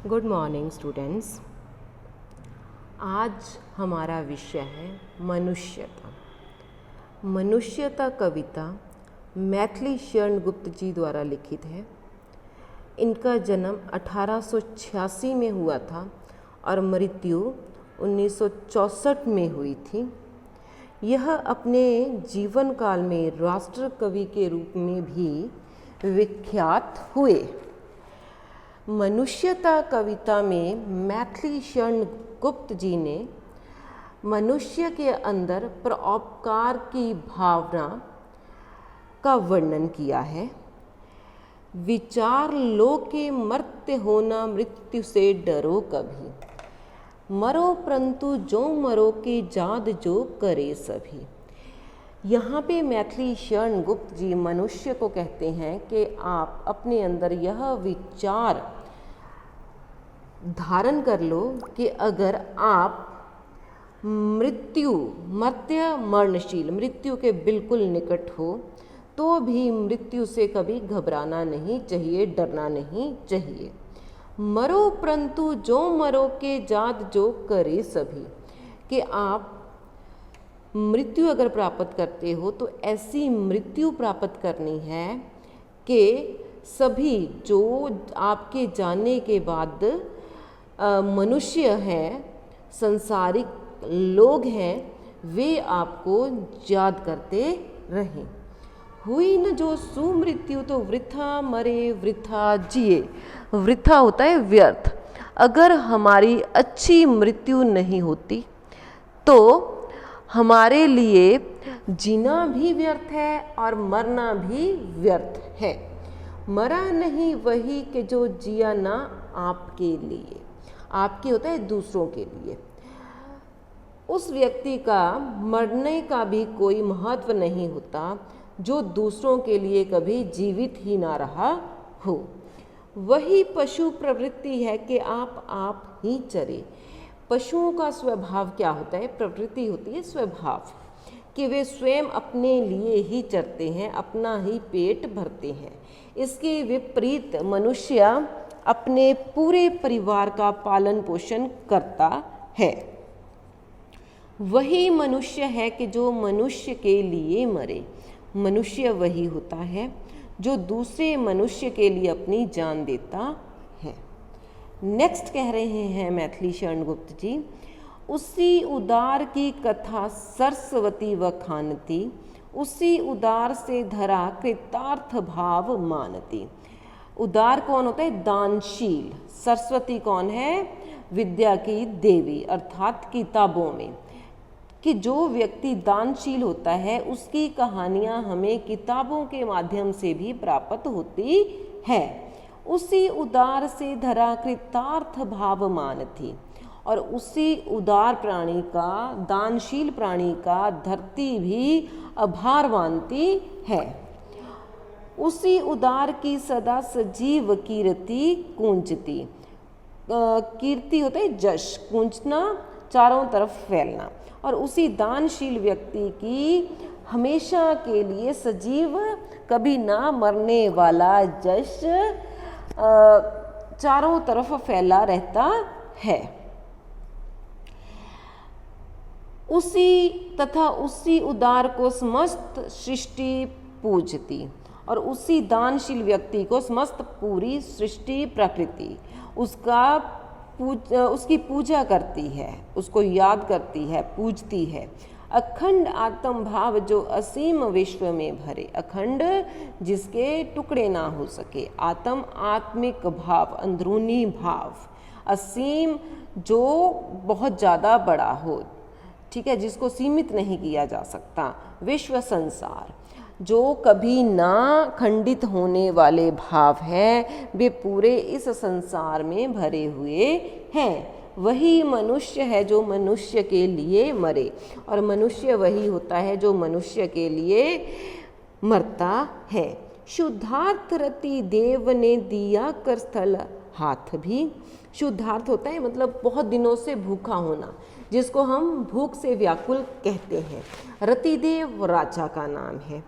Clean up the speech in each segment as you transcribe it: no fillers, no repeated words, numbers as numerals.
Good morning students. आज हमारा विषय है मनुष्यता। मनुष्यता कविता मैथिली शरण गुप्त जी द्वारा लिखित है। इनका जन्म 1886 में हुआ था और मृत्यु 1964 में हुई थी। यह अपने जीवन काल में राष्ट्र कवि के रूप में भी विख्यात हुए। मनुष्यता कविता में मैथिली शरण गुप्त जी ने मनुष्य के अंदर परोपकार की भावना का वर्णन किया है। विचार लो के मर्त्य होना मृत्यु से डरो कभी, मरो परंतु जो मरो के जाद जो करे सभी। यहाँ पे मैथिली शरण गुप्त जी मनुष्य को कहते हैं कि आप अपने अंदर यह विचार धारण कर लो कि अगर आप मरणशील मृत्यु के बिल्कुल निकट हो तो भी मृत्यु से कभी घबराना नहीं चाहिए, डरना नहीं चाहिए। मरो परंतु जो मरो के जाद जो करे सभी, कि आप मृत्यु अगर प्राप्त करते हो तो ऐसी मृत्यु प्राप्त करनी है कि सभी जो आपके जाने के बाद मनुष्य हैं, संसारिक लोग हैं, वे आपको याद करते रहें। हुई न जो सुमृत्यु तो वृथा मरे वृथा जिए। वृथा होता है व्यर्थ। अगर हमारी अच्छी मृत्यु नहीं होती तो हमारे लिए जीना भी व्यर्थ है और मरना भी व्यर्थ है। मरा नहीं वही कि जो जिया ना आपके लिए। आपके होता है दूसरों के लिए। उस व्यक्ति का मरने का भी कोई महत्व नहीं होता जो दूसरों के लिए कभी जीवित ही ना रहा हो। वही पशु प्रवृत्ति है कि आप ही चरे। पशुओं का स्वभाव क्या होता है? प्रवृत्ति होती है स्वभाव, कि वे स्वयं अपने लिए ही चरते हैं, अपना ही पेट भरते हैं। इसके विपरीत मनुष्य अपने पूरे परिवार का पालन पोषण करता है। वही मनुष्य है कि जो मनुष्य के लिए मरे। मनुष्य वही होता है जो दूसरे मनुष्य के लिए अपनी जान देता है। नेक्स्ट कह रहे हैं मैथिली शरण गुप्त जी, उसी उदार की कथा सरस्वती व खानती, उसी उदार से धरा कृतार्थ भाव मानती। उदार कौन होता है? दानशील। सरस्वती कौन है? विद्या की देवी, अर्थात किताबों में। कि जो व्यक्ति दानशील होता है उसकी कहानियाँ हमें किताबों के माध्यम से भी प्राप्त होती है। उसी उदार से धरा कृतार्थ भाव मानती। और उसी उदार प्राणी का, दानशील प्राणी का धरती भी आभार मानती है। उसी उदार की सदा सजीव कीर्ति कूंजती। कीर्ति होता है जश, कूंजना चारों तरफ फैलना। और उसी दानशील व्यक्ति की हमेशा के लिए सजीव, कभी ना मरने वाला जश चारों तरफ फैला रहता है। उसी उदार को समस्त सृष्टि पूजती। और उसी दानशील व्यक्ति को समस्त पूरी सृष्टि, प्रकृति उसकी पूजा करती है, उसको याद करती है, पूजती है। अखंड आत्म भाव जो असीम विश्व में भरे। अखंड जिसके टुकड़े ना हो सके। आत्मिक भाव, अंदरूनी भाव। असीम जो बहुत ज़्यादा बड़ा हो, ठीक है, जिसको सीमित नहीं किया जा सकता। विश्व संसार जो कभी ना खंडित होने वाले भाव हैं, वे पूरे इस संसार में भरे हुए हैं। वही मनुष्य है जो मनुष्य के लिए मरे। और मनुष्य वही होता है जो मनुष्य के लिए मरता है। शुद्धार्थ रति देव ने दिया कर स्थल हाथ भी। शुद्धार्थ होता है मतलब बहुत दिनों से भूखा होना, जिसको हम भूख से व्याकुल कहते हैं। रतिदेव राजा का नाम है।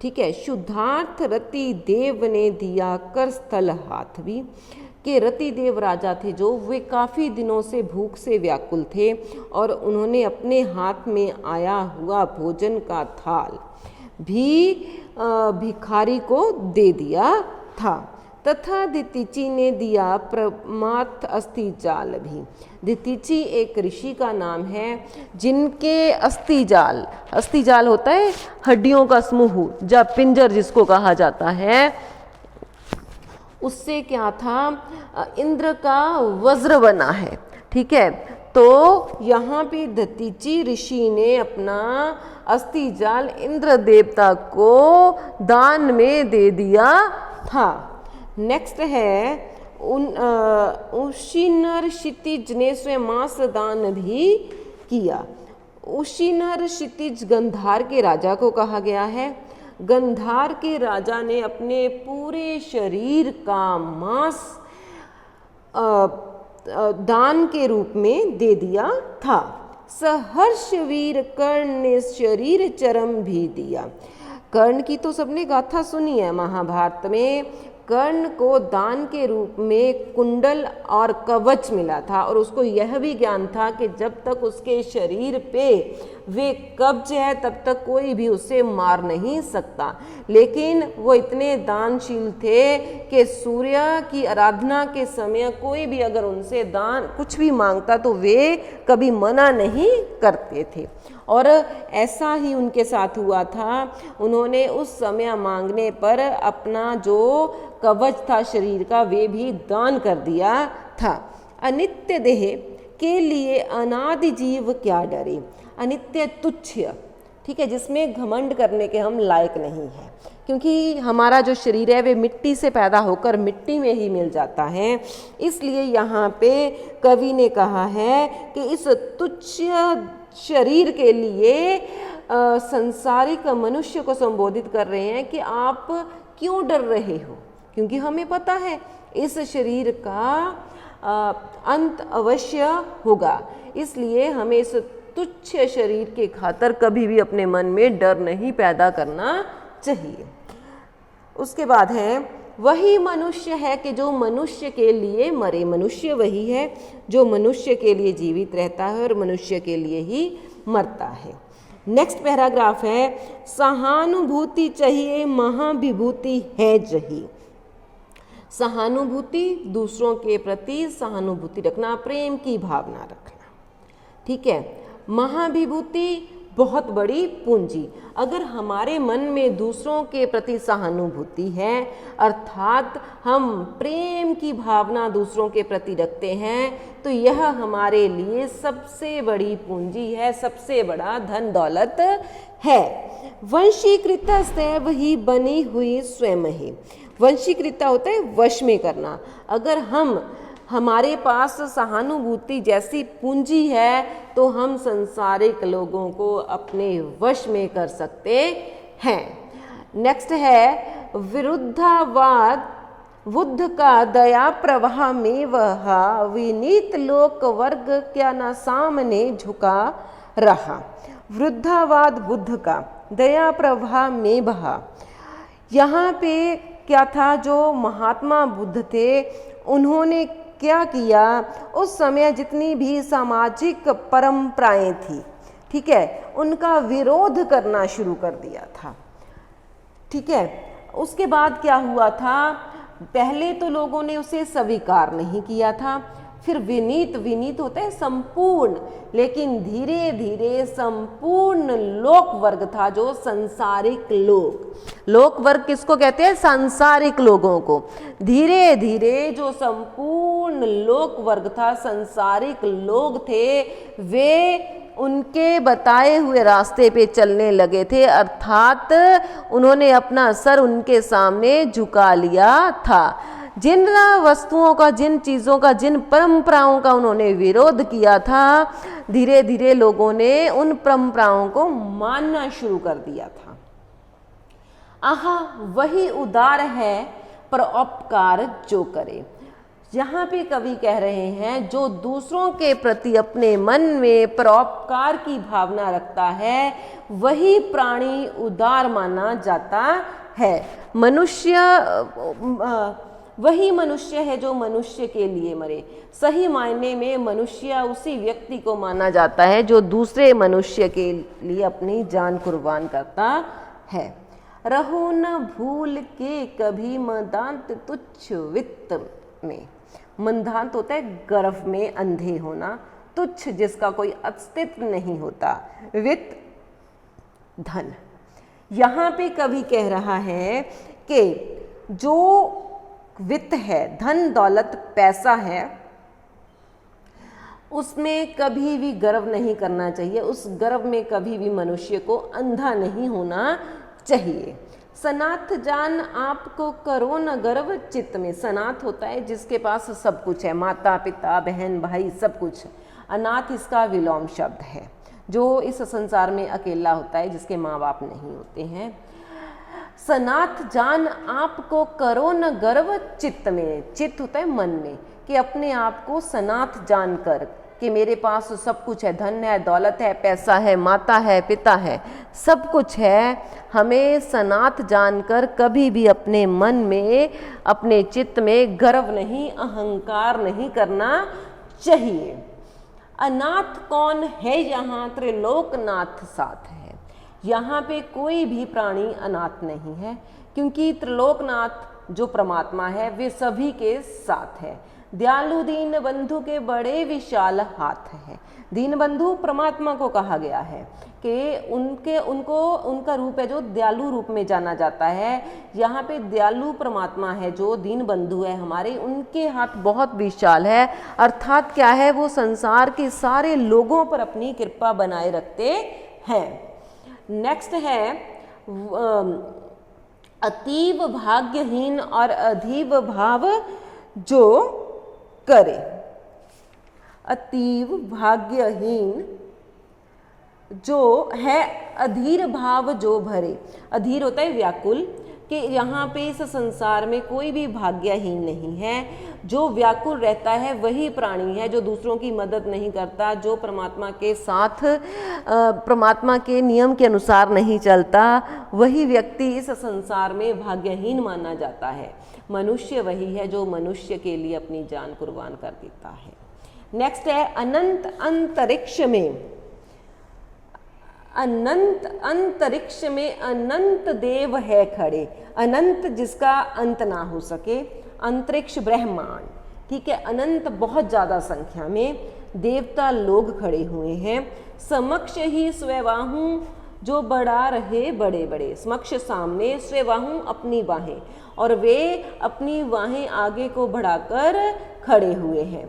ठीक है। शुद्धार्थ रति देव ने दिया कर स्थल हाथ भी, कि रति देव राजा थे जो, वे काफ़ी दिनों से भूख से व्याकुल थे और उन्होंने अपने हाथ में आया हुआ भोजन का थाल भी भिखारी को दे दिया था। तथा दितिची ने दिया प्रमाथ अस्थि जाल भी। दितिची एक ऋषि का नाम है जिनके अस्थि जाल होता है हड्डियों का समूह, जब पिंजर जिसको कहा जाता है, उससे क्या था, इंद्र का वज्र बना है। ठीक है, तो यहाँ पे दतीची ऋषि ने अपना अस्थि जाल इंद्र देवता को दान में दे दिया था। नेक्स्ट है उशीनर क्षितिज ने स्वयंमास दान भी किया। उशीनर क्षितिज गंधार के राजा को कहा गया है। गंधार के राजा ने अपने पूरे शरीर का मांस दान के रूप में दे दिया था। सहर्ष वीर कर्ण ने शरीर चरम भी दिया। कर्ण की तो सबने गाथा सुनी है महाभारत में। कर्ण को दान के रूप में कुंडल और कवच मिला था और उसको यह भी ज्ञान था कि जब तक उसके शरीर पे वे कब्ज है तब तक कोई भी उसे मार नहीं सकता। लेकिन वो इतने दानशील थे कि सूर्य की आराधना के समय कोई भी अगर उनसे दान कुछ भी मांगता तो वे कभी मना नहीं करते थे, और ऐसा ही उनके साथ हुआ था। उन्होंने उस समय मांगने पर अपना जो कवच था शरीर का वे भी दान कर दिया था। अनित्य देह के लिए अनादि जीव क्या डरे। अनित्य तुच्छ, ठीक है, जिसमें घमंड करने के हम लायक नहीं हैं, क्योंकि हमारा जो शरीर है वे मिट्टी से पैदा होकर मिट्टी में ही मिल जाता है। इसलिए यहाँ पे कवि ने कहा है कि इस तुच्छ शरीर के लिए संसारिक मनुष्य को संबोधित कर रहे हैं कि आप क्यों डर रहे हो, क्योंकि हमें पता है इस शरीर का अंत अवश्य होगा। इसलिए हमें इस तुच्छ शरीर के खातिर कभी भी अपने मन में डर नहीं पैदा करना चाहिए। उसके बाद है वही मनुष्य है कि जो मनुष्य के लिए मरे। मनुष्य वही है जो मनुष्य के लिए जीवित रहता है और मनुष्य के लिए ही मरता है। नेक्स्ट पैराग्राफ है सहानुभूति चाहिए महाविभूति है जही। सहानुभूति, दूसरों के प्रति सहानुभूति रखना, प्रेम की भावना रखना। ठीक है, महाविभूति बहुत बड़ी पूंजी। अगर हमारे मन में दूसरों के प्रति सहानुभूति है अर्थात हम प्रेम की भावना दूसरों के प्रति रखते हैं तो यह हमारे लिए सबसे बड़ी पूंजी है, सबसे बड़ा धन दौलत है। वंशीकृत सैव ही बनी हुई स्वयं ही। वंशीकृता होता है वश में करना। अगर हमारे पास सहानुभूति जैसी पूंजी है तो हम संसारिक लोगों को अपने वश में कर सकते हैं। नेक्स्ट है विरुद्धावाद बुद्ध का दया प्रवाह में वह विनीत लोक वर्ग क्या न सामने झुका रहा। विरुद्धावाद बुद्ध का दया प्रवाह में बहा। यहाँ पे क्या था, जो महात्मा बुद्ध थे उन्होंने क्या किया, उस समय जितनी भी सामाजिक परंपराएं थी, ठीक है, उनका विरोध करना शुरू कर दिया था। ठीक है, उसके बाद क्या हुआ था, पहले तो लोगों ने उसे स्वीकार नहीं किया था, फिर विनीत होता है संपूर्ण, लेकिन धीरे धीरे संपूर्ण लोक वर्ग था जो संसारिक लोक वर्ग किसको कहते हैं, सांसारिक लोगों को। धीरे धीरे जो संपूर्ण लोक वर्ग था, संसारिक लोग थे, वे उनके बताए हुए रास्ते पे चलने लगे थे, अर्थात उन्होंने अपना सर उनके सामने झुका लिया था। जिन वस्तुओं का, जिन चीज़ों का, जिन परंपराओं का उन्होंने विरोध किया था, धीरे धीरे लोगों ने उन परंपराओं को मानना शुरू कर दिया था। आहा, वही उदार है परोपकार जो करे। यहाँ पे कवि कह रहे हैं जो दूसरों के प्रति अपने मन में परोपकार की भावना रखता है वही प्राणी उदार माना जाता है। वही मनुष्य है जो मनुष्य के लिए मरे। सही मायने में मनुष्य उसी व्यक्ति को माना जाता है जो दूसरे मनुष्य के लिए अपनी जान कुर्बान करता है। रहो न भूल के कभी मदांत तुच्छ वित्त में। मंदांत होता है गर्व में अंधे होना, तुच्छ जिसका कोई अस्तित्व नहीं होता, वित्त धन। यहाँ पे कवि कह रहा है कि जो वित्त है, धन दौलत पैसा है, उसमें कभी भी गर्व नहीं करना चाहिए। उस गर्व में कभी भी मनुष्य को अंधा नहीं होना चाहिए। सनाथ जान आपको करो न गर्व चित्त में। सनाथ होता है जिसके पास सब कुछ है, माता पिता बहन भाई सब कुछ। अनाथ इसका विलोम शब्द है, जो इस संसार में अकेला होता है, जिसके माँ बाप नहीं होते हैं। सनाथ जान आपको करो न गर्व चित्त में। चित्त होता है मन में, कि अपने आप को सनाथ जानकर कि मेरे पास सब कुछ है, धन है, दौलत है, पैसा है, माता है, पिता है, सब कुछ है। हमें सनाथ जानकर कभी भी अपने मन में, अपने चित्त में गर्व नहीं, अहंकार नहीं करना चाहिए। अनाथ कौन है यहाँ त्रिलोकनाथ साथ है। यहाँ पे कोई भी प्राणी अनाथ नहीं है, क्योंकि त्रिलोकनाथ जो परमात्मा है वे सभी के साथ है। दयालु दीन बंधु के बड़े विशाल हाथ है। दीन बंधु परमात्मा को कहा गया है कि उनका रूप है जो दयालु रूप में जाना जाता है। यहाँ पे दयालु परमात्मा है जो दीन बंधु है हमारे, उनके हाथ बहुत विशाल है। अर्थात क्या है, वो संसार के सारे लोगों पर अपनी कृपा बनाए रखते हैं। नेक्स्ट है अतीव भाग्यहीन और अधीव भाव जो करे। अतीव भाग्यहीन जो है, अधीर भाव जो भरे। अधीर होता है व्याकुल, कि यहाँ पे इस संसार में कोई भी भाग्यहीन नहीं है। जो व्याकुल रहता है वही प्राणी है, जो दूसरों की मदद नहीं करता, जो परमात्मा के साथ परमात्मा के नियम के अनुसार नहीं चलता, वही व्यक्ति इस संसार में भाग्यहीन माना जाता है। मनुष्य वही है जो मनुष्य के लिए अपनी जान कुर्बान कर देता है। नेक्स्ट है अनंत अंतरिक्ष में। अनंत अंतरिक्ष में अनंत देव है खड़े। अनंत जिसका अंत ना हो सके, अंतरिक्ष ब्रह्मांड, ठीक है। अनंत बहुत ज्यादा संख्या में देवता लोग खड़े हुए हैं। समक्ष ही स्वबाहु जो बढ़ा रहे बड़े बड़े। समक्ष सामने, स्वबाहु अपनी बाहें, और वे अपनी बाहें आगे को बढ़ाकर खड़े हुए हैं।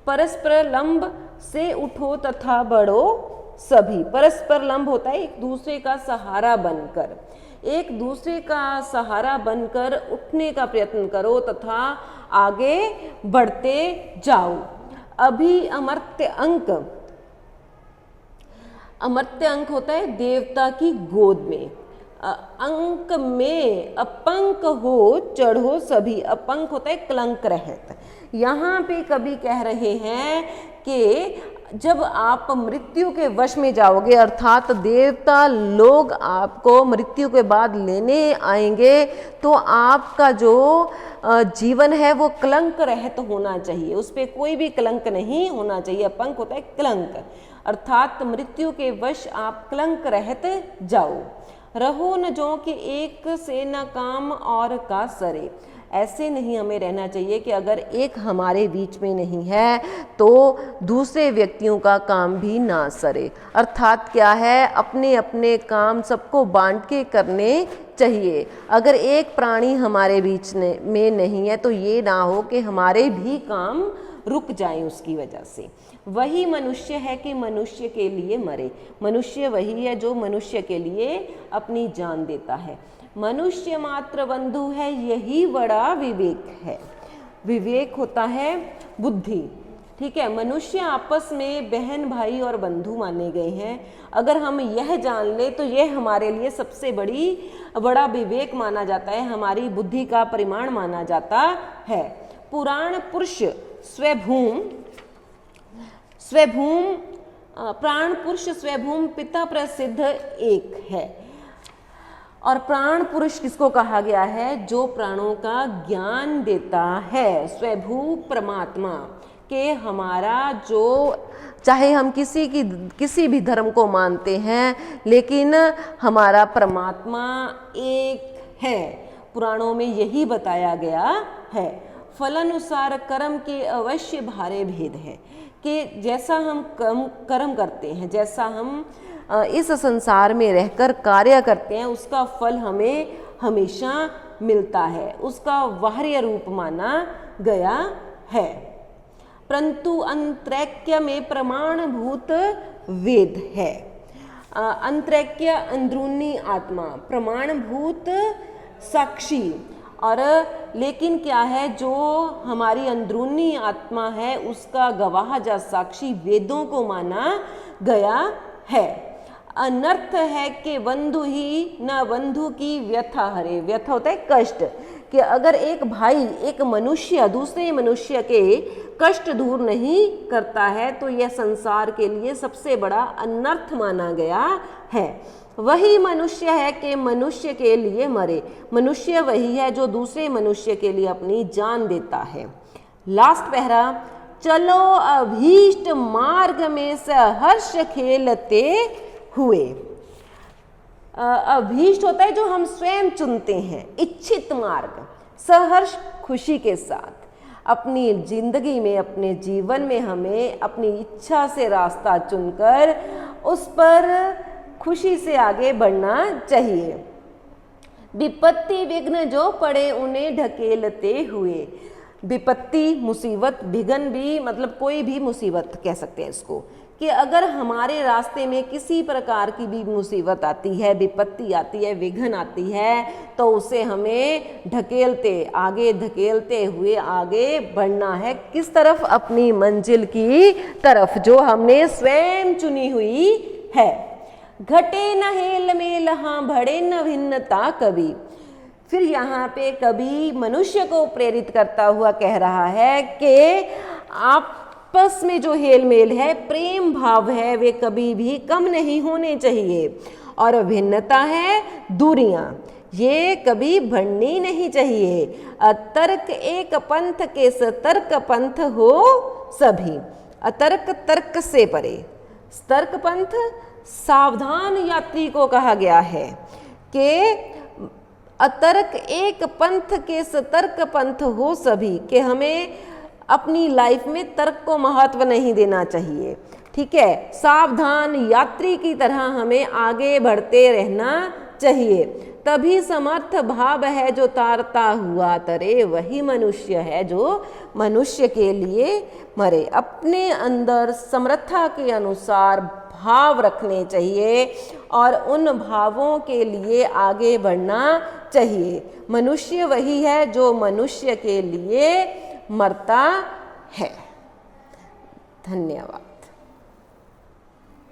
परस्पर लंब से उठो तथा बढ़ो सभी। परस्पर लंब होता है एक दूसरे का सहारा बनकर, एक दूसरे का सहारा बनकर उठने का प्रयत्न करो तथा आगे बढ़ते जाओ। अभी अमर्त्य अंक, अमर्त्य अंक होता है देवता की गोद में। अंक में अपंक हो चढ़ो सभी। अपंक होता है कलंक रहित। यहाँ पे कवि कह रहे हैं कि जब आप मृत्यु के वश में जाओगे, अर्थात देवता लोग आपको मृत्यु के बाद लेने आएंगे, तो आपका जो जीवन है वो कलंक रहित होना चाहिए, उस पर कोई भी कलंक नहीं होना चाहिए। अपंक होता है कलंक, अर्थात मृत्यु के वश आप कलंक रहित जाओ। रहो न जो कि एक से न काम और का सरे। ऐसे नहीं हमें रहना चाहिए कि अगर एक हमारे बीच में नहीं है तो दूसरे व्यक्तियों का काम भी ना सरे। अर्थात क्या है, अपने अपने काम सबको बांट के करने चाहिए। अगर एक प्राणी हमारे बीच में नहीं है तो ये ना हो कि हमारे भी काम रुक जाएं उसकी वजह से। वही मनुष्य है कि मनुष्य के लिए मरे। मनुष्य वही है जो मनुष्य के लिए अपनी जान देता है। मनुष्य मात्र बंधु है, यही बड़ा विवेक है। विवेक होता है बुद्धि, ठीक है। मनुष्य आपस में बहन भाई और बंधु माने गए हैं। अगर हम यह जान ले तो यह हमारे लिए सबसे बड़ा विवेक माना जाता है, हमारी बुद्धि का परिमाण माना जाता है। पुराण पुरुष स्वभूम स्वभूम प्राण पुरुष स्वभूम पिता प्रसिद्ध एक है। और प्राण पुरुष किसको कहा गया है? जो प्राणों का ज्ञान देता है। स्वभू परमात्मा के हमारा जो, चाहे हम किसी भी धर्म को मानते हैं, लेकिन हमारा परमात्मा एक है। पुराणों में यही बताया गया है। फलानुसार कर्म के अवश्य भारे भेद है कि जैसा हम कर्म करते हैं, जैसा हम इस संसार में रहकर कार्य करते हैं, उसका फल हमें हमेशा मिलता है, उसका बाह्य रूप माना गया है। परंतु अंतरैक्य में प्रमाणभूत वेद है। अंतरैक्य अंदरूनी आत्मा, प्रमाणभूत साक्षी। और लेकिन क्या है, जो हमारी अंदरूनी आत्मा है उसका गवाह या साक्षी वेदों को माना गया है। अनर्थ है कि बंधु ही न बंधु की व्यथा हरे। व्यथा होता है कष्ट, कि अगर एक भाई, एक मनुष्य दूसरे मनुष्य के कष्ट दूर नहीं करता है तो यह संसार के लिए सबसे बड़ा अनर्थ माना गया है। वही मनुष्य है कि मनुष्य के लिए मरे। मनुष्य वही है जो दूसरे मनुष्य के लिए अपनी जान देता है। लास्ट पैरा, चलो अभीष्ट मार्ग में सहर्ष खेलते हुए। अभीष्ट होता है जो हम स्वयं चुनते हैं, इच्छित मार्ग, सहर्ष खुशी के साथ। अपनी जिंदगी में, अपने जीवन में हमें अपनी इच्छा से रास्ता चुनकर उस पर खुशी से आगे बढ़ना चाहिए। विपत्ति विघ्न जो पड़े उन्हें ढकेलते हुए। विपत्ति, मुसीबत, विघ्न भी मतलब कोई भी मुसीबत कह सकते हैं इसको, कि अगर हमारे रास्ते में किसी प्रकार की भी मुसीबत आती है, विपत्ति आती है, विघ्न आती है, तो उसे हमें आगे धकेलते हुए आगे बढ़ना है। किस तरफ? अपनी मंजिल की तरफ जो हमने स्वयं चुनी हुई है। घटे न हेल मेल हाँ बढ़े न भिन्नता कभी। फिर यहाँ पे कभी मनुष्य को प्रेरित करता हुआ कह रहा है कि आपस में जो हेल मेल है, प्रेम भाव है, वे कभी भी कम नहीं होने चाहिए। और भिन्नता है, दूरियां, ये कभी बढ़नी नहीं चाहिए। अतर्क एक पंथ के सतर्क पंथ हो सभी। अतर्क तर्क से परे। तर्क पंथ सावधान यात्री को कहा गया है कि अतर्क एक पंथ के सतर्क पंथ हो सभी, कि हमें अपनी लाइफ में तर्क को महत्व नहीं देना चाहिए। ठीक है, सावधान यात्री की तरह हमें आगे बढ़ते रहना चाहिए। तभी समर्थ भाव है जो तारता हुआ तरे, वही मनुष्य है जो मनुष्य के लिए मरे। अपने अंदर समर्था के अनुसार भाव रखने चाहिए और उन भावों के लिए आगे बढ़ना चाहिए। मनुष्य वही है जो मनुष्य के लिए मरता है। धन्यवाद।